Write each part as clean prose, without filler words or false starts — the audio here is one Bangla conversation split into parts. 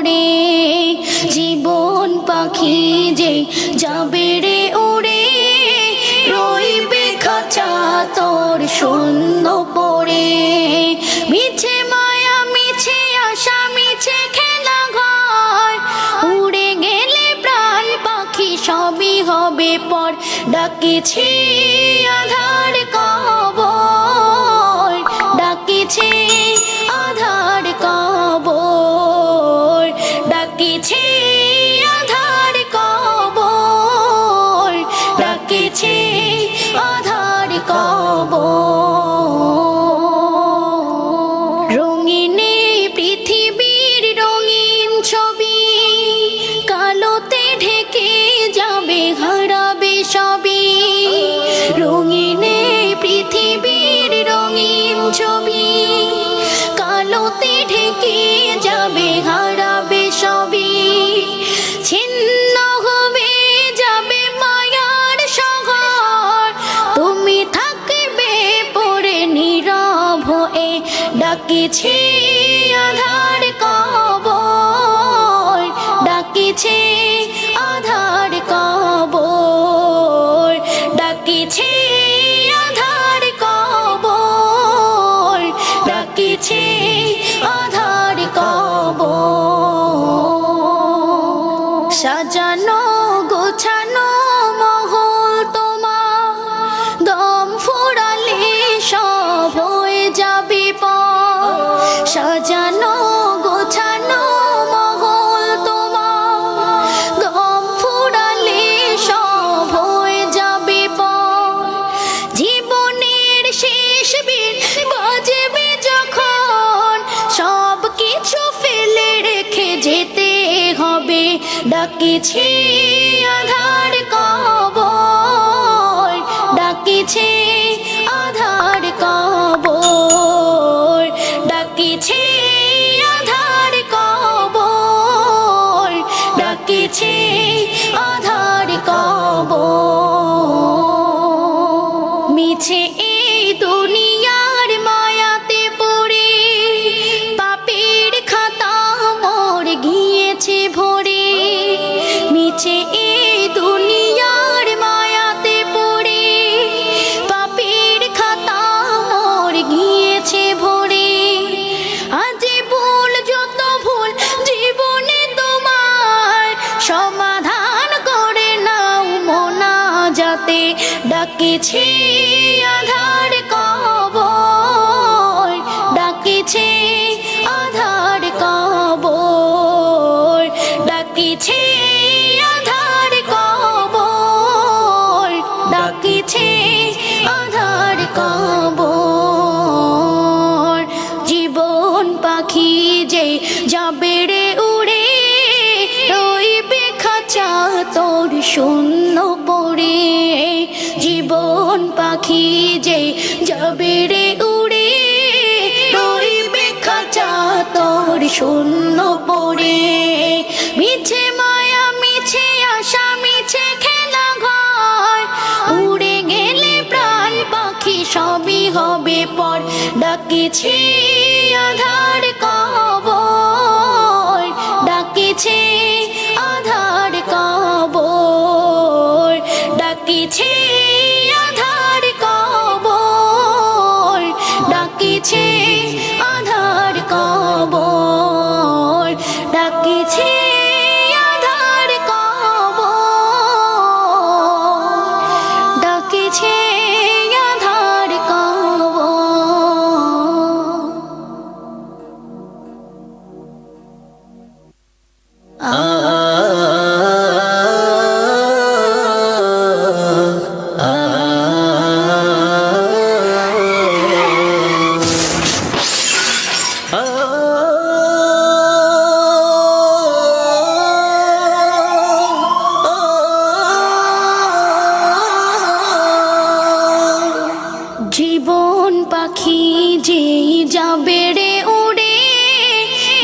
পড়ে জীবন পাখি যে যাবে রে উড়ে রইবে খাঁচা তোর শূন্য পড়ে মিছে মায়া মিছে আশা মিছে খেলা ঘর উড়ে গেলে প্রাণ পাখি সবই হবে পর ডাকেছি আধার কবর ডাকেছি আধার কবর ডাকেছি আধার কবর ডাকেছি আধার কবর রঙিন পৃথিবীর রঙিন ছবি কালোতে ঢেকে যাবে হারাবে সবই রঙিন পৃথিবীর রঙিন ছবি কালোতে ঢেকে যাবে হারাবে সবই ছিন্ন হবে যাবে মায়ার শহর তুমি থাকবে পড়ে নীরব হয়ে ডাকেছি আধার কবর ডাকেছি আধার কবর ডাকেছি আধার কবর ডাকেছি আধার কবর সাজানো গোছানো মহল তোমার দম ফুরালে সব হয়ে যাবে পর সাজানো গোছানো মহল তোমার দম ফুরালে সব হয়ে যাবে পর জীবনের শেষ বিন বাজবে যখন সব কিছু ফেলে রেখে যেতে হবে ডাকেছি আধার কবর ডাকেছি আধার কবর ডাকেছি আধার কবর ডাকেছি আধার কবর মিছে এই দুনিয়ার মায়াতে পড়ে পাপের খাতা মোর গিয়েছে ভরে মিছে এই দুনিয়ার মায়াতে পড়ে পাপের খাতা মোর গিয়েছে ভরে আজ ভুল যত ভুল জীবনে তোমার সমাধান করে নাও মোনাজাতে ডাকেছি আধার কবর ডাকেছি আধার কবর ডাকেছি আধার কবর ডাকেছি আধার কবর জীবন পাখি যে যাবে রে উড়ে রইবে খাঁচা তোর শূন্য পড়ে জীবন পাখি যে যাবে রে উড়ে রইবে খাঁচা তোর শূন্য পড়ে মিছে মায়া মিছে আশা মিছে খেলা ঘর উড়ে গেলে প্রাণ পাখি সবই হবে পর ডাকেছি আধার কবর ডাকেছি আধার কবর ডাকেছি আধার কবর ডাকেছি আধার কবর ডাকেছি আধার কবর ডাকেছি আধার জীবন পাখি যে যাবে রে উড়ে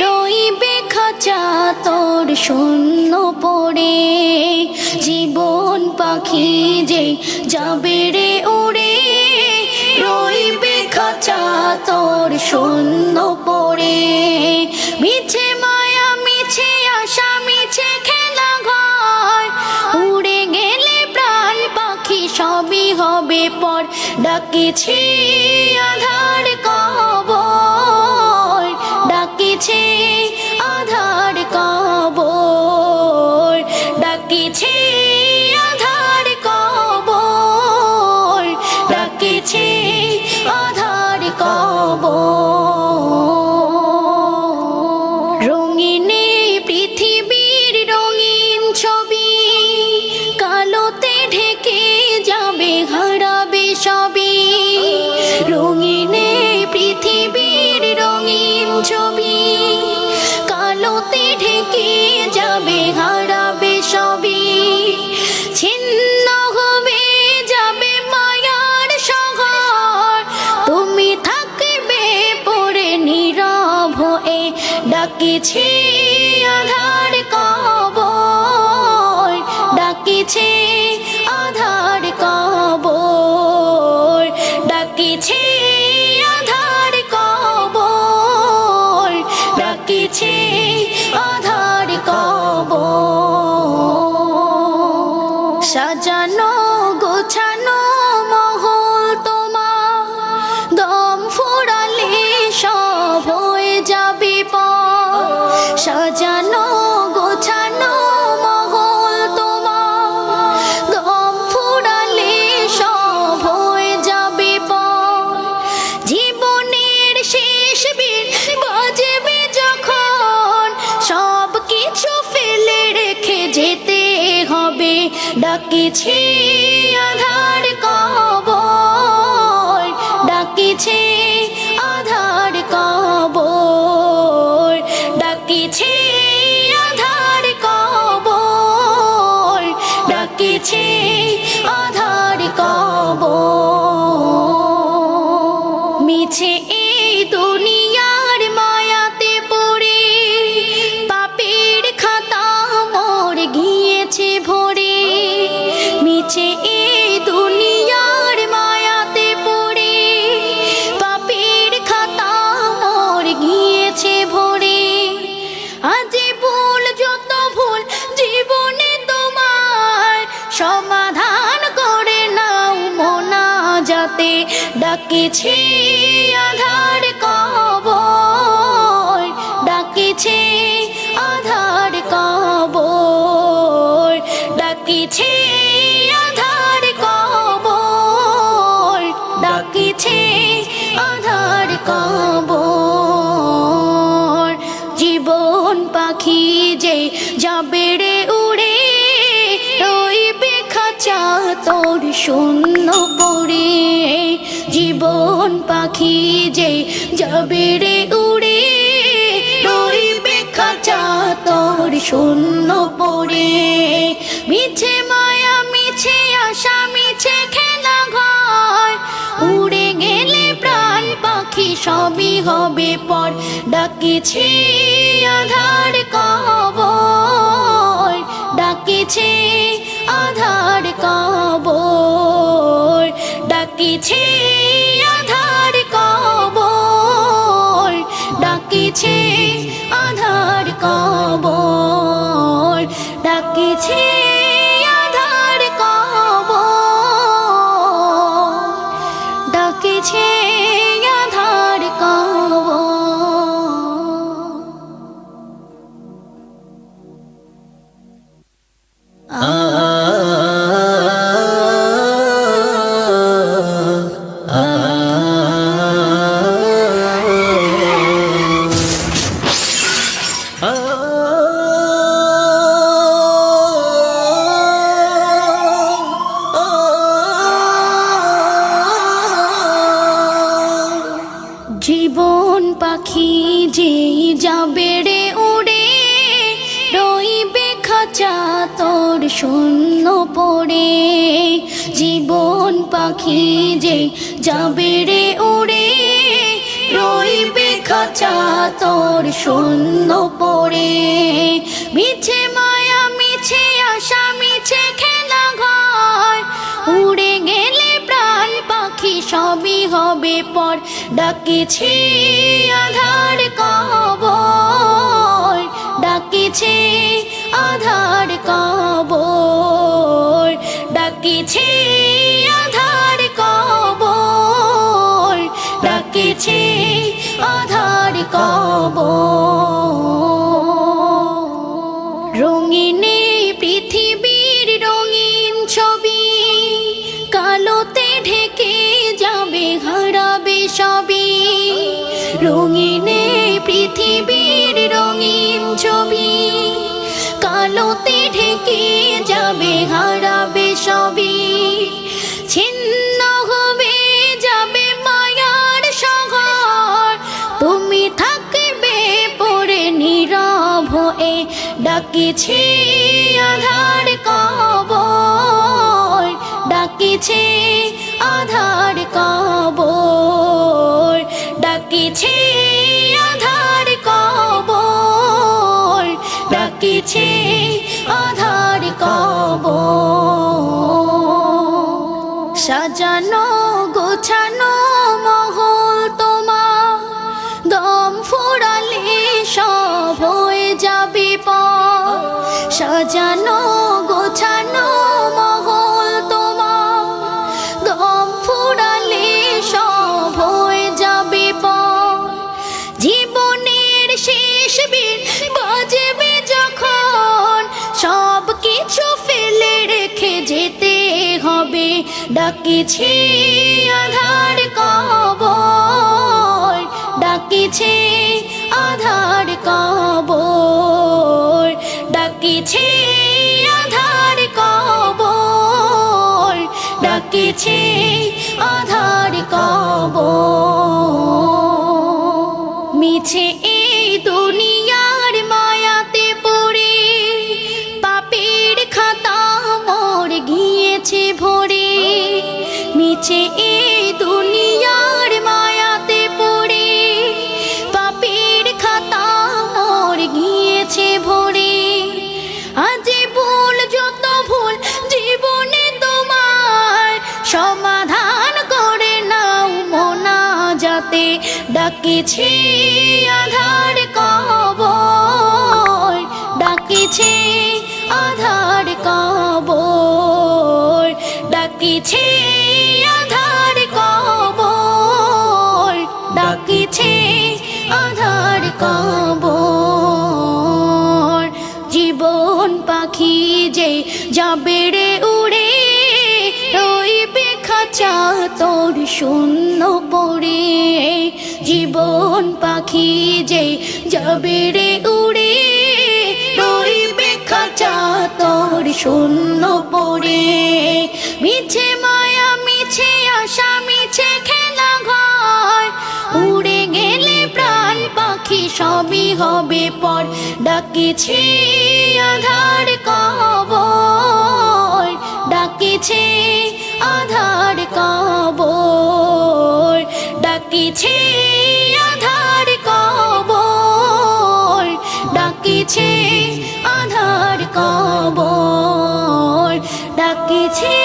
রইবে খাঁচা তোর শূন্য পড়ে জীবন পাখি যে যাবে রে উড়ে রইবে খাঁচা তোর শূন্য পড়ে মিছে মায়া মিছে ডাকিছে আধার কবর, ডাকিছে আধার কবর, ডাকিছে আধার কবর, ডাকিছে আধার কবর। রঙিনে পৃথিবীর রঙিন ছবি কালোতে ঢেকে যাবে, হারাবে সবই। রঙিনে পৃথিবীর রঙিন ছবি কালোতে ঢেকে যাবে, হারাবে সবই। ছিন্ন হবে যাবে মায়ার শহর, তুমি থাকবে পড়ে নীরব হয়ে। ডাকিছে আধার কবর, ডাকিছে আধার কবর, ডাকিছে আধার কবর, ডাকিছে আধার কবর। সাজানো গোছানো মহল তোমার, দম ফুরালে সব হয়ে যাবে পর। সাজানো গোছানো মহল তোমার, দম ফুরালে সব হয়ে যাবে পর। জীবনের শেষ বিন বাজবে যখন, সব কিছু ফেলে রেখে যেতে হবে। ডাকিছে আধার কবর, ডাকিছে আধার কবর, ডাকিছে আধার কবর, ডাকিছে আধার কবর। মিছে এই দুনিয়ার মায়াতে পড়ে পাপের খাতা মোর গিয়েছে ভরে। মিছে এই দুনিয়ার মায়াতে পড়ে পাপের খাতা মোর গিয়েছে ভরে। আজ ভুল যত ভুল জীবনে তোমার, সমাধান করে নাও মোনাজাতে। ডাকিছে আধার কবর, ডাকিছে আধার কবর, ডাকিছে আধার কবর, ডাকিছে আধার কবর। জীবন পাখি যে যাবে রে উড়ে, রইবে খাঁচা তোর শূন্য পড়ে। জীবন পাখি যে যাবে রে উড়ে, রইবে খাঁচা তোর শূন্য পড়ে। মিছে মায়া মিছে আশা মিছে খেলা ঘর, উড়ে গেলে প্রাণ পাখি সবই হবে পর। ডাকিছে আধার কবর, ডাকিছে আধার কবর, ডাকিছে আধার কবর, ডাকিছে আধার কবর, ডাকিছে আধার কবর, ডাকিছে আধার কবর। জীবন পাখি যেই যাবে রে উড়ে, রইবে খাঁচা তোর শূন্য পড়ে। জীবন পাখি যেই যাবে রে উড়ে, রইবে খাঁচা তোর শূন্য পড়ে। মিছে মায়া মিছে আশা মিছে খেলা ঘর, উড়ে গেলে প্রাণ পাখি সবই হবে পর। ডাকিছে আধার কবর, ডাকিছে আধার কবর, ডাকিছে আধার কবর, কবর। রঙিন এই পৃথিবীর রঙিন ছবি কালোতে ঢেকে যাবে, হারাবে সবই। রঙিন এই পৃথিবীর রঙিন ছবি কালোতে ঢেকে যাবে, হারাবে সবই। ছিন্ন হবে যাবে মায়ার শহর, তুমি থাকবে পড়ে নীরব হয়ে। ডাকিছে আধার কবর, ডাকিছে আধার কবর, ডাকিছে আধার কবর, ডাকিছে আধার কবর। সাজানো গোছানো মহল তোমার, দম ফুরালে সব হয়ে যাবে পর। সাজানো গোছানো মহল তোমার, দম ফুরালে সব হয়ে যাবে পর। জীবনের শেষ বিন বাজবে যখন, সব কিছু ফেলে রেখে যেতে হবে। ডাকিছে আধার কবর, ডাকিছে আধার কবর, ডাকিছে আধার কবর, ডাকিছে আধার কবর। মিছে এই দুনিয়ার মায়াতে পড়ে পাপের খাতা মোর গিয়েছে ভরে। মিছে এই দুনিয়ার মায়াতে পড়ে পাপের খাতা মোর গিয়েছে ভরে। আজ ভুল যত ভুল জীবনে তোমার, সমাধান করে নাও মোনাজাতে। ডাকিছে আধার কবর, ডাকিছে আধার কবর, ডাকিছে আধার কবর, ডাকিছে আধার কবর। জীবন পাখি যে যাবে রে উড়ে, রইবে খাঁচা তোর শূন্য পড়ে। জীবন পাখি যে যাবে রে উড়ে, রইবে খাঁচা তোর শূন্য পড়ে। মিছে মায়া মিছে আশা মিছে খেলা ঘর, উড়ে গেলে প্রাণ পাখি সবই হবে পর। ডাকিছে আধার কবর, ডাকিছে আধার কবর, ডাকিছে আধার কবর, ডাকিছে আধার কবর, ডাকিছে